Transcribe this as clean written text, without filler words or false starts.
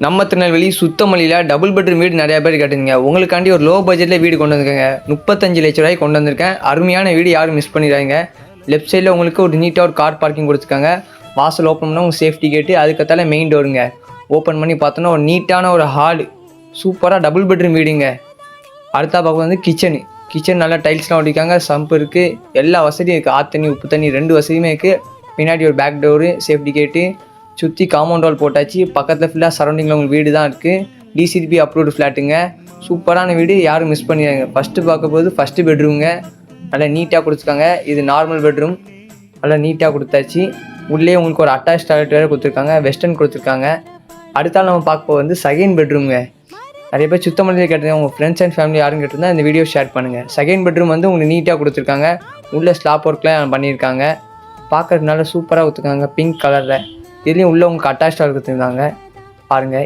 நம்ம Tirunelveli சுத்தமல்லியில் double bedroom வீடு நிறையா பேர் கேட்டுங்க. உங்களுக்காண்டி ஒரு லோ பட்ஜெட்டில் வீடு கொண்டு வந்திருக்கேங்க. 35 லட்ச ரூபாய்க்கு கொண்டு வந்திருக்கேன். அருமையான வீடு, யாரும் மிஸ் பண்ணிடாதீங்க. லெஃப்ட் சைடில் உங்களுக்கு ஒரு நீட்டாக ஒரு கார் பார்க்கிங் கொடுத்துருக்காங்க. வாசல் ஓப்பன் பண்ணால் உங்கள் சேஃப்டி கேட்டு, அதுக்கத்தால மெயின் டோருங்க. ஓப்பன் பண்ணி பார்த்தோன்னா ஒரு நீட்டான ஒரு ஹாலு, சூப்பராக டபுள் பெட்ரூம் வீடுங்க. அடுத்தா பார்க்க வந்து கிச்சன் நல்லா டைல்ஸ்லாம் ஒட்டிக்காங்க. சம்ப் இருக்குது, எல்லா வசதியும் இருக்குது. ஆற்று தண்ணி உப்பு தண்ணி 2 வசதியுமே இருக்குது. பின்னாடி ஒரு பேக் டோரு, சேஃப்டி கேட்டு, சுற்றி காம்பவுண்ட் வால் போட்டாச்சு. பக்கத்தில் ஃபுல்லாக சரௌண்டிங்கில் உங்களுக்கு வீடு தான் இருக்குது. டிசிடிபி அப்ரூவ்டு ஃப்ளாட்டுங்க. சூப்பரான வீடு, யாரும் மிஸ் பண்ணிடுறாங்க. ஃபஸ்ட்டு பார்க்க போது ஃபஸ்ட்டு பெட்ரூம்ங்க. நல்லா நீட்டாக கொடுத்துருக்காங்க. இது நார்மல் பெட்ரூம், நல்லா நீட்டாக கொடுத்தாச்சு. உள்ளே உங்களுக்கு ஒரு அட்டாச் டாய்லெட் வேறு கொடுத்துருக்காங்க, வெஸ்டர்ன் கொடுத்துருக்காங்க. அடுத்தால் நம்ம பார்க்க போது வந்து செகண்ட் பெட்ரூம்ங்க. நிறைய பேர் சுத்தமல்லியில் கேட்டிருந்தேன். உங்கள் ஃப்ரெண்ட்ஸ் அண்ட் ஃபேமிலி யாரும் கேட்டிருந்தா இந்த வீடியோ ஷேர் பண்ணுங்கள். செகண்ட் பெட்ரூம் வந்து உங்களுக்கு நீட்டாக கொடுத்துருக்காங்க. உள்ளே ஸ்லாப் ஒர்க்லாம் பண்ணியிருக்காங்க. பார்க்கறதுனால சூப்பராக கொடுத்துருக்காங்க பிங்க் கலரில். இதுலேயும் உள்ளே உங்களுக்கு அட்டாச் டாய்லெட் கொடுத்துருக்காங்க பாருங்கள்.